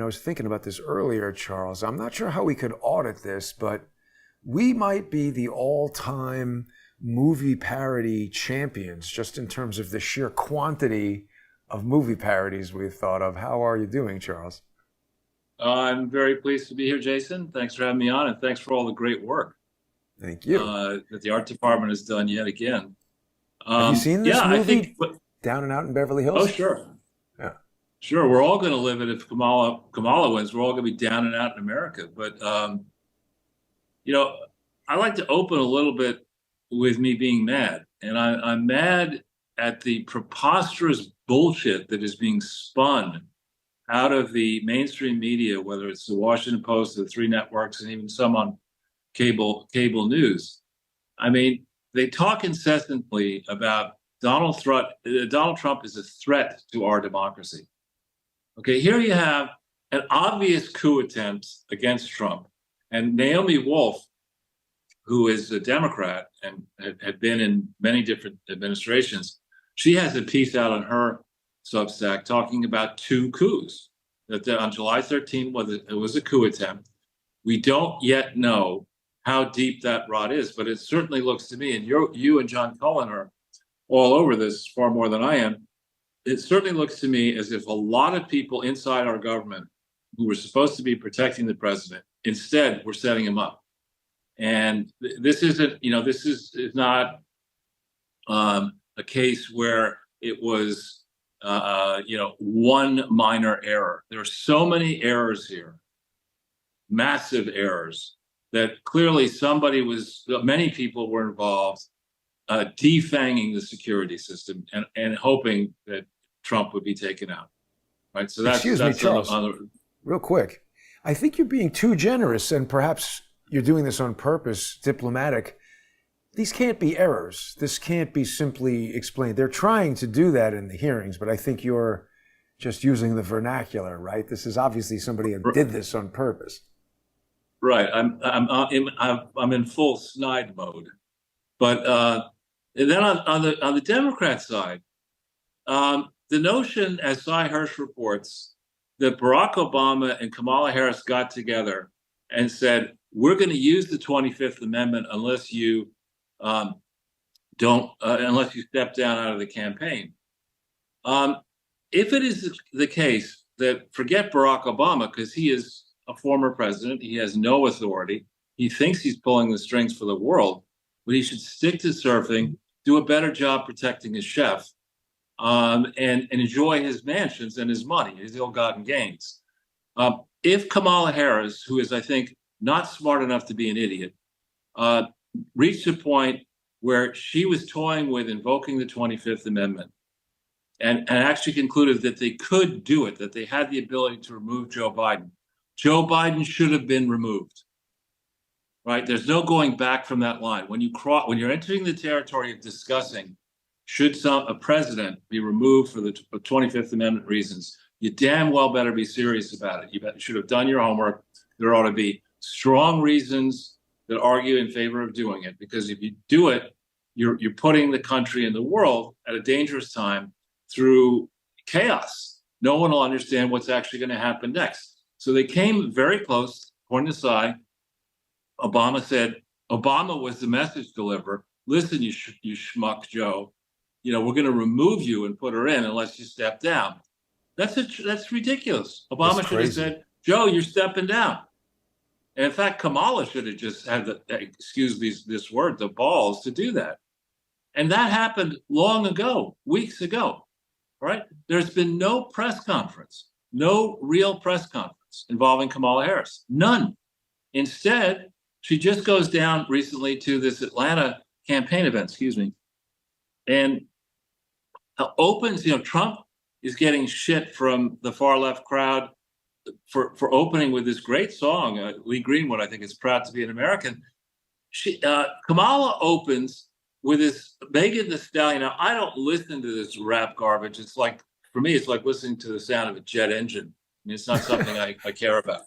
I was thinking about this earlier, Charles. I'm not sure how we could audit this, but we might be the all-time movie parody champions just in terms of the sheer quantity of movie parodies we've thought of. How are you doing, Charles? I'm very pleased to be here, Jason. Thanks for having me on, and thanks for all the great work Thank you. that the art department has done yet again. Have you seen this Yeah, I think. movie, Down and Out in Beverly Oh, Hills? sure, Yeah. sure. We're all going to live it if Kamala wins. We're all going to be down and out in America. But you know, I like to open a little bit with me being mad, and I'm mad at the preposterous bullshit that is being spun out of the mainstream media, whether it's the Washington Post, the three networks, and even some on cable news. I mean, they talk incessantly about Donald Trump is a threat to our democracy. Okay, here you have an obvious coup attempt against Trump, and Naomi Wolf, who is a Democrat and had been in many different administrations, she has a piece out on her Substack talking about two coups. That on July 13th, it was a coup attempt. We don't yet know how deep that rot is, but it certainly looks to me, and you and John Cullen are all over this far more than I am. It certainly looks to me as if a lot of people inside our government who were supposed to be protecting the president instead were setting him up. And this isn't, this is not a case where it was, one minor error. There are so many errors here, massive errors, that clearly many people were involved, defanging the security system and hoping that Trump would be taken out. Right. So Excuse me, Charles, real quick. I think you're being too generous, and perhaps you're doing this on purpose, diplomatic. These can't be errors. This can't be simply explained. They're trying to do that in the hearings, but I think you're just using the vernacular, right? This is obviously somebody who did this on purpose. Right. I'm in full snide mode. But and then on the Democrat side, the notion, as Cy Hirsch reports, that Barack Obama and Kamala Harris got together and said, we're going to use the 25th Amendment unless you unless you step down out of the campaign. If it is the case that, forget Barack Obama, because he is a former president, he has no authority, he thinks he's pulling the strings for the world, but he should stick to surfing, do a better job protecting his chef, and enjoy his mansions and his money, his ill-gotten gains. If Kamala Harris, who is, I think, not smart enough to be an idiot, reached a point where she was toying with invoking the 25th Amendment and actually concluded that they could do it, that they had the ability to remove Joe Biden. Joe Biden should have been removed, right? There's no going back from that line. When you're entering the territory of discussing should a president be removed for the 25th Amendment reasons, you damn well better be serious about it. You should have done your homework. There ought to be strong reasons that argue in favor of doing it, because if you do it, you're putting the country and the world at a dangerous time through chaos. No one will understand what's actually going to happen next. So they came very close. According to Cy, Obama was the message deliverer. Listen, you schmuck Joe, we're going to remove you and put her in unless you step down. That's ridiculous. Obama should have said, Joe, you're stepping down. And in fact, Kamala should have just had this word, the balls to do that. And that happened long ago, weeks ago, right? There's been no press conference, no real press conference involving Kamala Harris, none. Instead, she just goes down recently to this Atlanta campaign event, and opens, Trump is getting shit from the far left crowd for opening with this great song. Lee Greenwood, I think, is proud to be an American. Kamala opens with this Megan Thee Stallion. Now, I don't listen to this rap garbage. It's like, for me, it's like listening to the sound of a jet engine. I mean, it's not something I care about.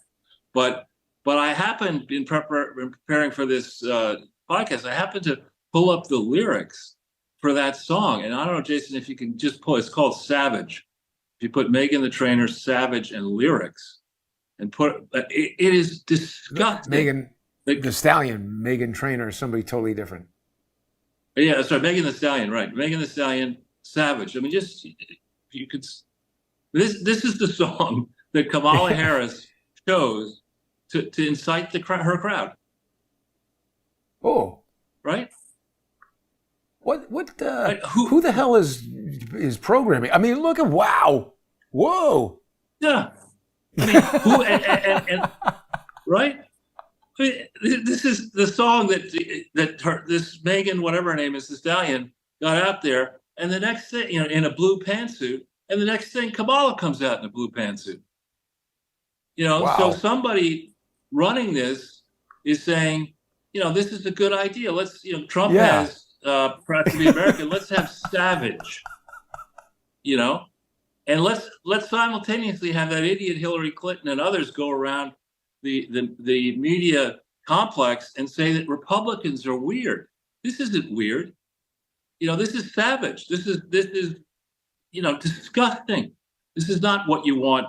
But I happened, in preparing for this podcast, I happened to pull up the lyrics for that song. And I don't know, Jason, if you can just pull, it's called Savage. If you put Megan the Trainer, Savage, and lyrics, and put it is disgusting. Megan the Stallion, Megan Trainor, somebody totally different. Yeah, sorry, Megan Thee Stallion, right? Megan Thee Stallion, Savage. I mean, just you could. This is the song that Kamala Harris chose to incite her crowd. Oh, right. What? Who the hell is programming? I mean, look at whoa. Yeah. I mean, who and right? I mean, this is the song that this Megan, whatever her name is, the Stallion, got out there, and the next thing, in a blue pantsuit, and the next thing, Kamala comes out in a blue pantsuit. Wow. So somebody running this is saying, this is a good idea. Let's, Trump has proud to be American. Let's have Savage, and let's simultaneously have that idiot Hillary Clinton and others go around the media complex and say that Republicans are weird. This isn't weird. This is savage. This is disgusting. This is not what you want,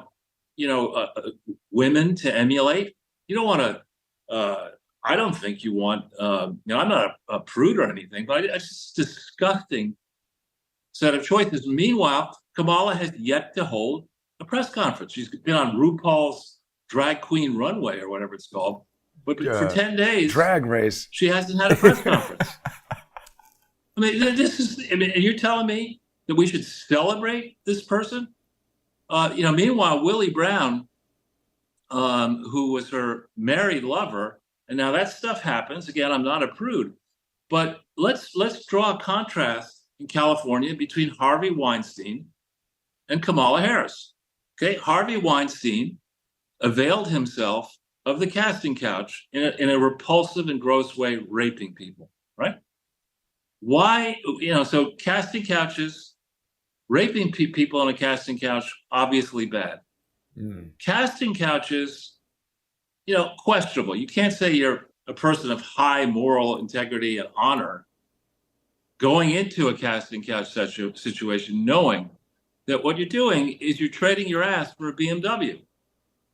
women to emulate. You don't want to. I don't think you want. I'm not a prude or anything, but it's just a disgusting set of choices. Meanwhile, Kamala has yet to hold a press conference. She's been on RuPaul's Drag Queen Runway or whatever it's called, but for 10 days, drag race, she hasn't had a press conference. I mean, and you're telling me that we should celebrate this person? Meanwhile, Willie Brown, who was her married lover, and now that stuff happens. Again, I'm not a prude, but let's draw a contrast in California between Harvey Weinstein and Kamala Harris. Okay, Harvey Weinstein availed himself of the casting couch in a repulsive and gross way, raping people, right? Why, so casting couches, raping people on a casting couch, obviously bad. Casting couches, questionable. You can't say you're a person of high moral integrity and honor going into a casting couch situation knowing that what you're doing is you're trading your ass for a BMW,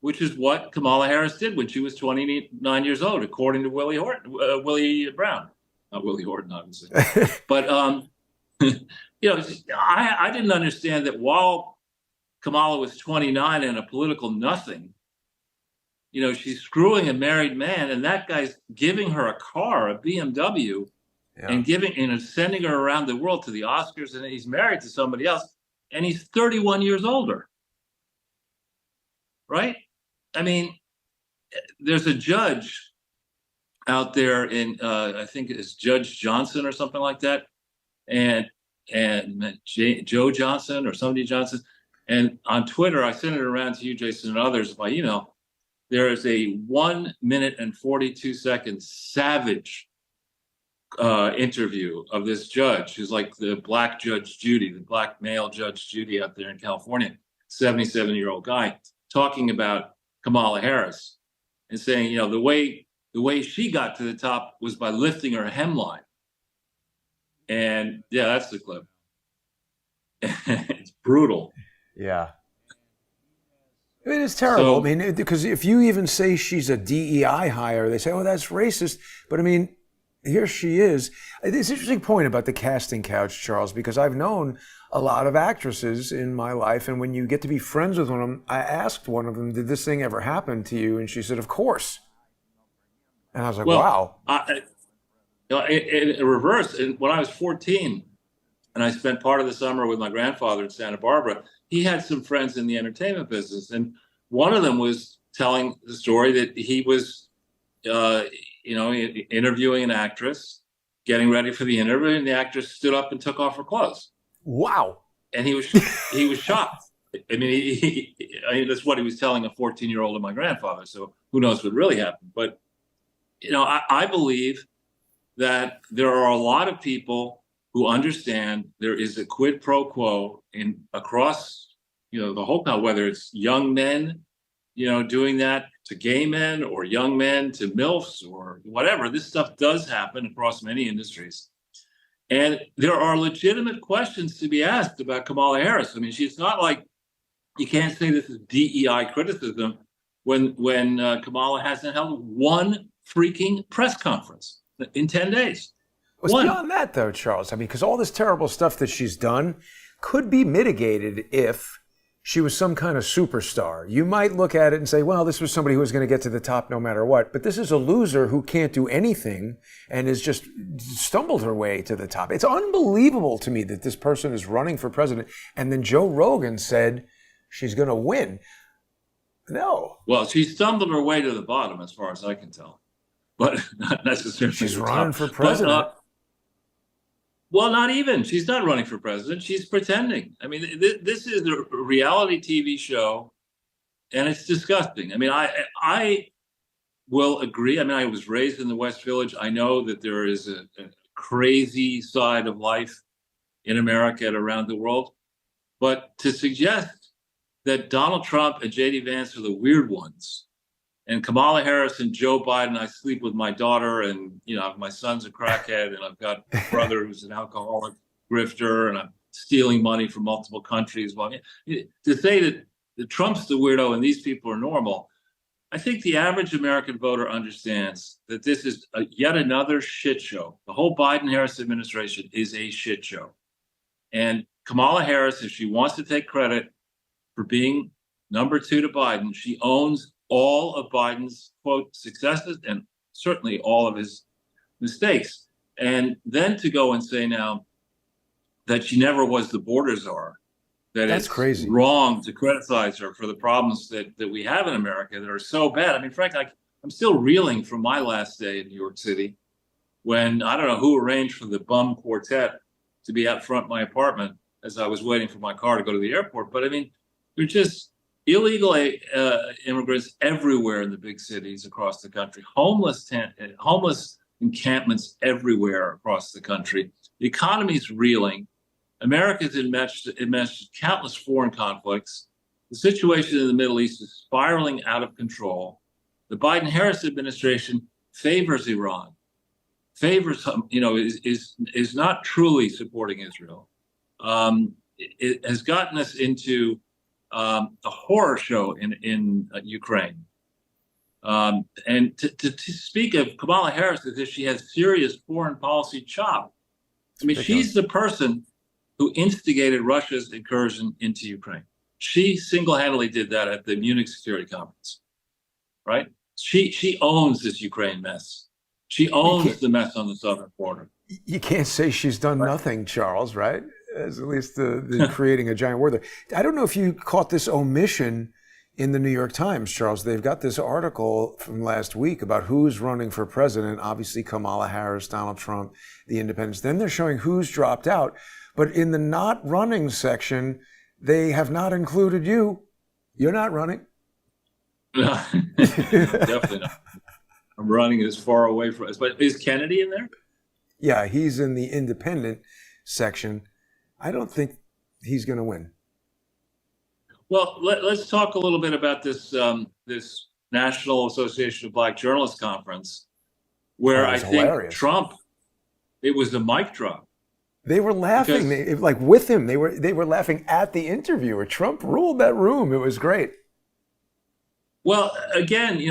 which is what Kamala Harris did when she was 29 years old, according to Willie Brown. Not Willie Horton, obviously. But, I didn't understand that while Kamala was 29 and a political nothing, she's screwing a married man, and that guy's giving her a car, a BMW, and sending her around the world to the Oscars, and he's married to somebody else, and he's 31 years older. Right? I mean, there's a judge out there in, I think it's Judge Johnson or something like that, and Joe Johnson or somebody Johnson. And on Twitter, I sent it around to you, Jason, and others by email. There is a 1 minute and 42 second savage interview of this judge, who's like the black Judge Judy, the black male Judge Judy out there in California, 77-year-old guy, talking about Kamala Harris and saying, the way she got to the top was by lifting her hemline. And yeah, that's the clip. It's brutal. Yeah. I mean, it's terrible. So, because if you even say she's a DEI hire, they say, oh, that's racist. But I mean, here she is. It's an interesting point about the casting couch, Charles, because I've known a lot of actresses in my life. And when you get to be friends with one of them, I asked one of them, did this thing ever happen to you? And she said, of course. And I was like, wow. In reverse, when I was 14 and I spent part of the summer with my grandfather in Santa Barbara, he had some friends in the entertainment business. And one of them was telling the story that he was, interviewing an actress, getting ready for the interview, and the actress stood up and took off her clothes. Wow. And he was shocked. I mean, that's what he was telling a 14-year-old of my grandfather. So who knows what really happened. But, I believe that there are a lot of people who understand there is a quid pro quo across, the whole town, whether it's young men, doing that to gay men, or young men to MILFs, or whatever. This stuff does happen across many industries. And there are legitimate questions to be asked about Kamala Harris. I mean, she's not like, you can't say this is DEI criticism when Kamala hasn't held one freaking press conference in 10 days. It's One. beyond that, though, Charles. I mean, because all this terrible stuff that she's done could be mitigated if she was some kind of superstar. You might look at it and say, well, this was somebody who was going to get to the top no matter what. But this is a loser who can't do anything and has just stumbled her way to the top. It's unbelievable to me that this person is running for president. And then Joe Rogan said she's going to win. No. Well, she stumbled her way to the bottom, as far as I can tell, but not necessarily. She's running for president. Well, not even. She's not running for president. She's pretending. I mean, this is a reality TV show, and it's disgusting. I mean, I will agree. I mean, I was raised in the West Village. I know that there is a crazy side of life in America and around the world. But to suggest that Donald Trump and J.D. Vance are the weird ones, and Kamala Harris and Joe Biden, I sleep with my daughter, and my son's a crackhead, and I've got a brother who's an alcoholic grifter, and I'm stealing money from multiple countries. Well, to say that Trump's the weirdo and these people are normal, I think the average American voter understands that this is yet another shit show. The whole Biden-Harris administration is a shit show. And Kamala Harris, if she wants to take credit for being number 2 to Biden, she owns all of Biden's, quote, successes and certainly all of his mistakes. And then to go and say now that she never was the border czar, that's crazy. Wrong to criticize her for the problems that we have in America that are so bad. I mean, frankly, I'm still reeling from my last day in New York City when I don't know who arranged for the bum quartet to be out front of my apartment as I was waiting for my car to go to the airport. But I mean, they're just illegal immigrants everywhere in the big cities across the country, homeless encampments everywhere across the country. The economy's reeling. America's enmeshed in countless foreign conflicts. The situation in the Middle East is spiraling out of control. The Biden-Harris administration favors Iran, is not truly supporting Israel. It has gotten us into a horror show in Ukraine. And to speak of Kamala Harris as if she has serious foreign policy chop. I mean, she's the person who instigated Russia's incursion into Ukraine. She single-handedly did that at the Munich Security Conference, right? She owns this Ukraine mess. She owns the mess on the southern border. You can't say she's done nothing, Charles, right? As at least the creating a giant war there. I don't know if you caught this omission in the New York Times, Charles. They've got this article from last week about who's running for president. Obviously, Kamala Harris, Donald Trump, the independents. Then they're showing who's dropped out. But in the not running section, they have not included you. You're not running. No, definitely not. I'm running as far away from us. But is Kennedy in there? Yeah, he's in the independent section. I don't think he's going to win. Well, let's talk a little bit about this this National Association of Black Journalists conference, where I think hilarious. Trump, it was a mic drop. They were laughing, with him. They were laughing at the interviewer. Trump ruled that room. It was great. Well, again,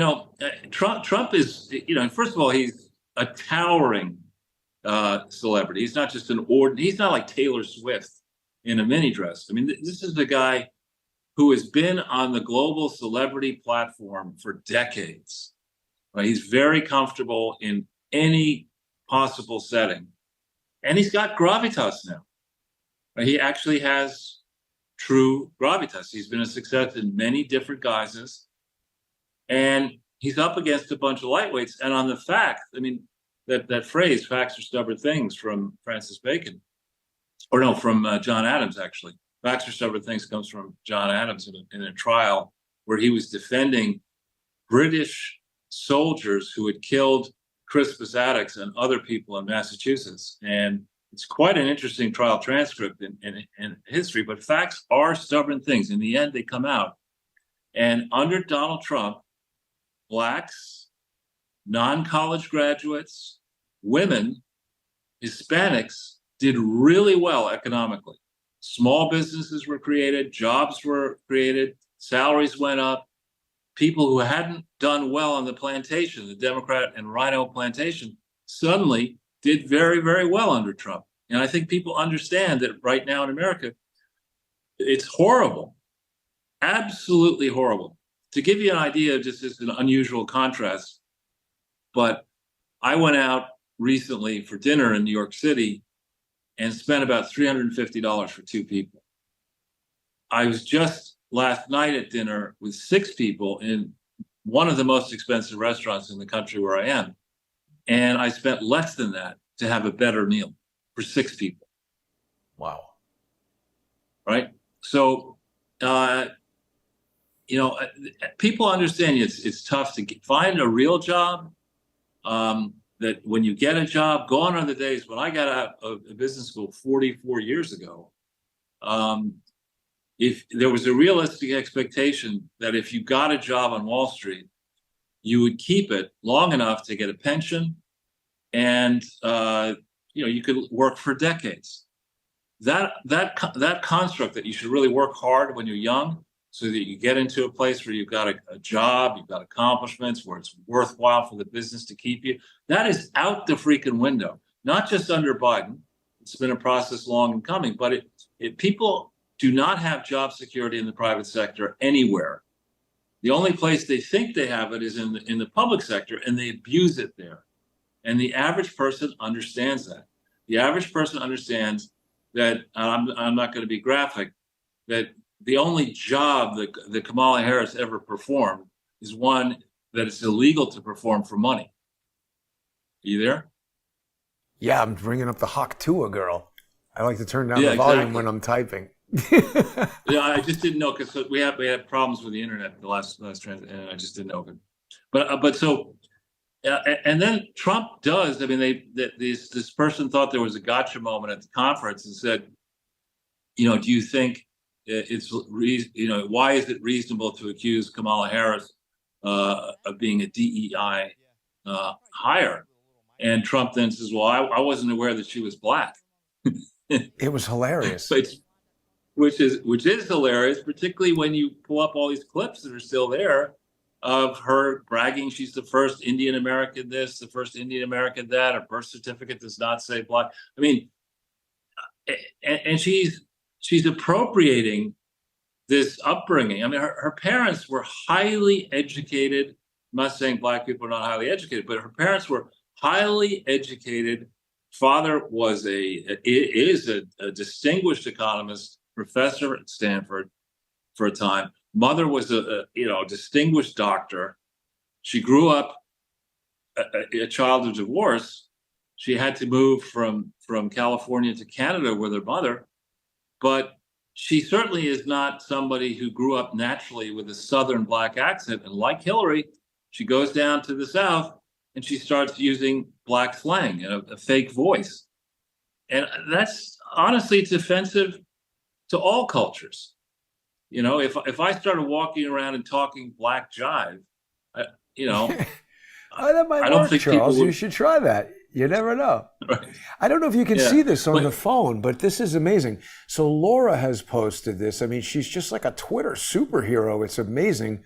Trump is, first of all, he's a towering celebrity. He's not just he's not like Taylor Swift in a mini dress. I mean, this is the guy who has been on the global celebrity platform for decades. Right? He's very comfortable in any possible setting. And he's got gravitas now. Right? He actually has true gravitas. He's been a success in many different guises. And he's up against a bunch of lightweights. And on the facts, I mean, that phrase, facts are stubborn things, from Francis Bacon, from John Adams, actually. Facts are stubborn things comes from John Adams in a trial where he was defending British soldiers who had killed Crispus Attucks and other people in Massachusetts. And it's quite an interesting trial transcript in history, but facts are stubborn things. In the end, they come out. And under Donald Trump, Blacks, non-college graduates, women, Hispanics did really well economically. Small businesses were created, jobs were created, salaries went up. people who hadn't done well on the plantation, the Democrat and Rhino plantation, suddenly did very, very well under Trump. And I think people understand that right now in America, it's horrible, absolutely horrible. To give you an idea, just as an unusual contrast, but I went out recently for dinner in New York City and spent about $350 for two people. I was just last night at dinner with six people in one of the most expensive restaurants in the country where I am. And I spent less than that to have a better meal for six people. Wow. Right? So, people understand it's tough to find a real job. That when you get a job, gone are the days when I got out of business school 44 years ago. If there was a realistic expectation that if you got a job on Wall Street, you would keep it long enough to get a pension, and you could work for decades. That construct that you should really work hard when you're young, so that you get into a place where you've got a job, you've got accomplishments, where it's worthwhile for the business to keep you. That is out the freaking window. Not just under Biden. It's been a process long in coming, but people do not have job security in the private sector anywhere. The only place they think they have it is in the public sector, and they abuse it there. And the average person understands that. The average person understands that, I'm not going to be graphic, that the only job that Kamala Harris ever performed is one that it's illegal to perform for money. Are you there? Yeah, I'm bringing up the Hawk Tua girl. I like to turn down the volume when I'm typing. Yeah, I just didn't know, because we had problems with the internet the last transit, and I just didn't know it. But so, and then Trump does. I mean, this person thought there was a gotcha moment at the conference and said, do you think why is it reasonable to accuse Kamala Harris of being a DEI hire? And Trump then says, well, I wasn't aware that she was black. It was hilarious. Which is hilarious, particularly when you pull up all these clips that are still there of her bragging she's the first Indian American this, the first Indian American that. Her birth certificate does not say black. I mean, and she's appropriating this upbringing. I mean, her parents were highly educated. I'm not saying black people are not highly educated, but her parents were highly educated. Father is a distinguished economist, professor at Stanford for a time. Mother was a distinguished doctor. She grew up a child of divorce. She had to move from California to Canada with her mother, but she certainly is not somebody who grew up naturally with a Southern black accent. And like Hillary, she goes down to the South and she starts using black slang and a fake voice. And that's, honestly, it's offensive to all cultures. If I started walking around and talking black jive, that might work, think Charles. You should try that. You never know. Right. I don't know if you can see this on the phone, but this is amazing. So Laura has posted this. I mean, she's just like a Twitter superhero. It's amazing.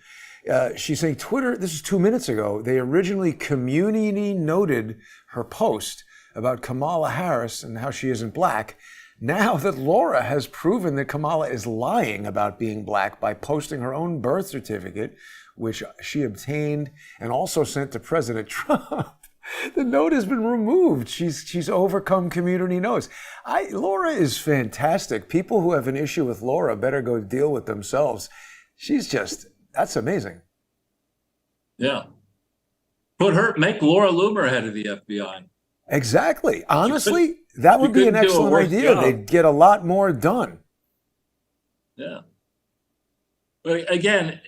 She's saying Twitter, this is 2 minutes ago, they originally community noted her post about Kamala Harris and how she isn't black. Now that Laura has proven that Kamala is lying about being black by posting her own birth certificate, which she obtained and also sent to President Trump, the note has been removed. She's overcome community notes. Laura is fantastic. People who have an issue with Laura better go deal with themselves. That's amazing. Yeah. Make Laura Loomer head of the FBI. Exactly. Honestly, that would be an excellent idea. Job. They'd get a lot more done. Yeah. But again,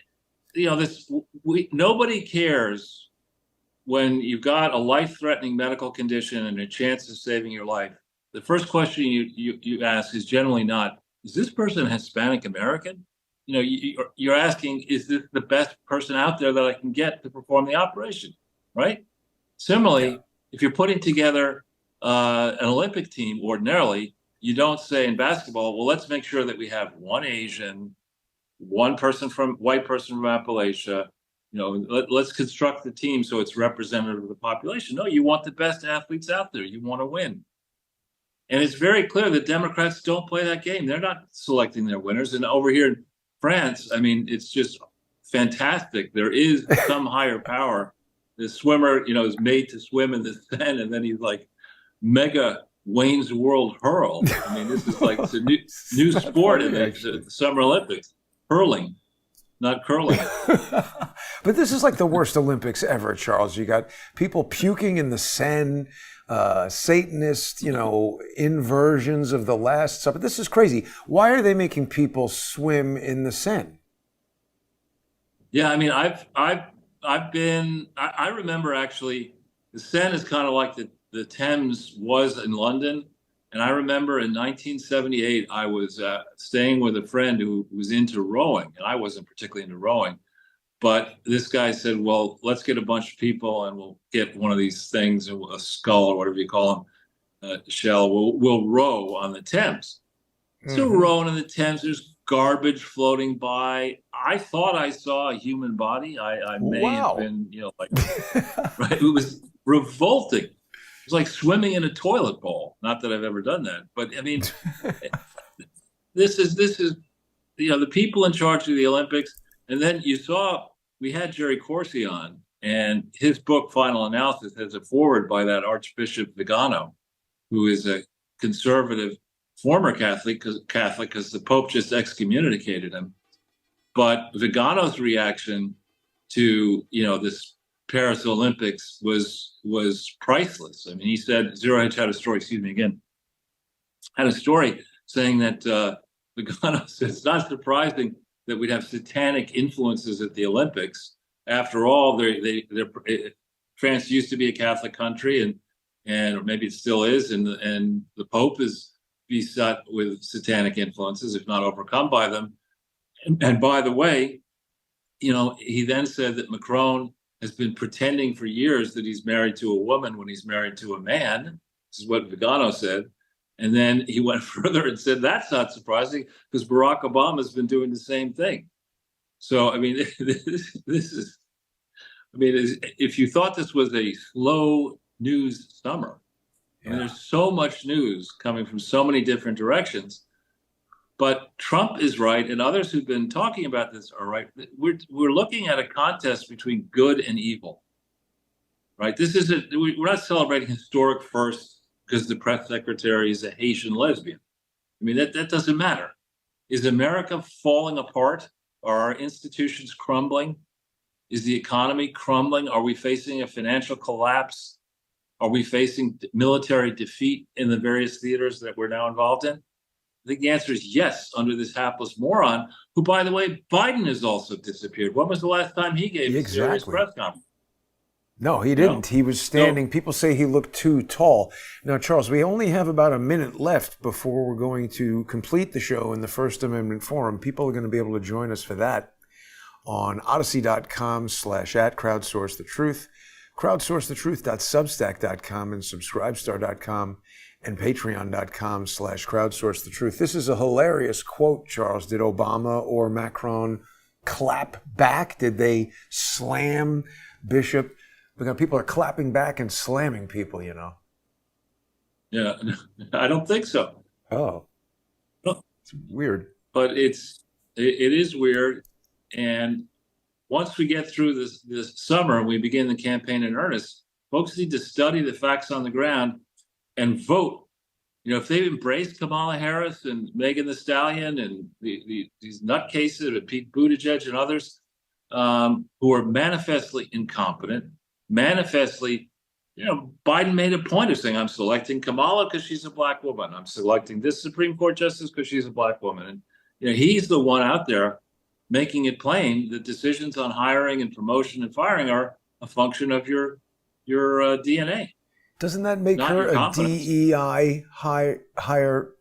nobody cares when you've got a life-threatening medical condition and a chance of saving your life. The first question you ask is generally not, is this person Hispanic American? You're asking, is this the best person out there that I can get to perform the operation, right? Similarly, if you're putting together an Olympic team, ordinarily, you don't say in basketball, well, let's make sure that we have one Asian, one white person from Appalachia, let's construct the team so it's representative of the population. No, you want the best athletes out there. You want to win. And it's very clear that Democrats don't play that game. They're not selecting their winners. And over here in France, I mean, it's just fantastic. There is some higher power. The swimmer, is made to swim in the Seine, and then he's like mega Wayne's World hurl. I mean, this is like it's a new sport in the Summer Olympics. Hurling, not curling. But this is like the worst Olympics ever, Charles. You got people puking in the Seine, Satanist, inversions of the Last Supper. This is crazy. Why are they making people swim in the Seine? Yeah, I mean, I remember actually the Seine is kind of like the Thames was in London. And I remember in 1978, I was staying with a friend who was into rowing, and I wasn't particularly into rowing. But this guy said, well, let's get a bunch of people and we'll get one of these things, a scull or whatever you call them, shell. We'll row on the Thames. Mm-hmm. So rowing in the Thames, there's garbage floating by. I thought I saw a human body. I may have been, right? It was revolting. It was like swimming in a toilet bowl. Not that I've ever done that, but I mean, this is the people in charge of the Olympics. And then we had Jerry Corsi on, and his book Final Analysis has a foreword by that Archbishop Vigano, who is a conservative former Catholic because the Pope just excommunicated him. But Vigano's reaction to this Paris Olympics was priceless. I mean, he said Zero Hedge had a story saying that Vigano said it's not surprising that we'd have satanic influences at the Olympics. After all, France used to be a Catholic country, and maybe it still is, and the Pope is beset with satanic influences, if not overcome by them. And by the way, he then said that Macron has been pretending for years that he's married to a woman when he's married to a man. This is what Vigano said. And then he went further and said, that's not surprising because Barack Obama has been doing the same thing. So, I mean, if you thought this was a slow news summer, and there's so much news coming from so many different directions, but Trump is right, and others who've been talking about this are right. We're looking at a contest between good and evil, right? We're not celebrating historic firsts because the press secretary is a Haitian lesbian. I mean, that doesn't matter. Is America falling apart? Are our institutions crumbling? Is the economy crumbling? Are we facing a financial collapse? Are we facing military defeat in the various theaters that we're now involved in? I think the answer is yes, under this hapless moron, who, by the way, Biden has also disappeared. When was the last time he gave a serious press conference? No, he didn't. He was standing. People say he looked too tall. Now, Charles, we only have about a minute left before we're going to complete the show in the First Amendment Forum. People are going to be able to join us for that on odyssey.com/@crowdsourcethetruth, crowdsourcethetruth.substack.com, and subscribestar.com, and patreon.com/crowdsourcethetruth. This is a hilarious quote, Charles. Did Obama or Macron clap back? Did they slam Bishop? Because people are clapping back and slamming people, Yeah, I don't think so. Oh, it's weird. But it is weird. And once we get through this summer and we begin the campaign in earnest, folks need to study the facts on the ground and vote. If they embrace Kamala Harris and Megan Thee Stallion and these nutcases of Pete Buttigieg and others who are manifestly incompetent, manifestly, Biden made a point of saying, I'm selecting Kamala because she's a black woman. I'm selecting this Supreme Court justice because she's a black woman. And he's the one out there making it plain that decisions on hiring and promotion and firing are a function of your DNA. Doesn't that make her a DEI hire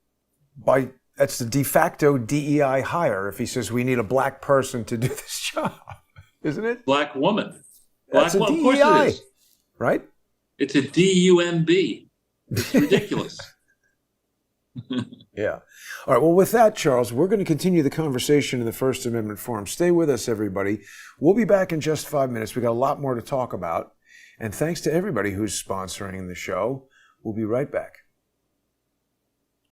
by? That's the de facto DEI hire if he says we need a black person to do this job, isn't it? Black woman. That's a DEI, of course it is. Right? It's a DUMB. It's ridiculous. Yeah. All right. Well, with that, Charles, we're going to continue the conversation in the First Amendment Forum. Stay with us, everybody. We'll be back in just 5 minutes. We got a lot more to talk about. And thanks to everybody who's sponsoring the show. We'll be right back.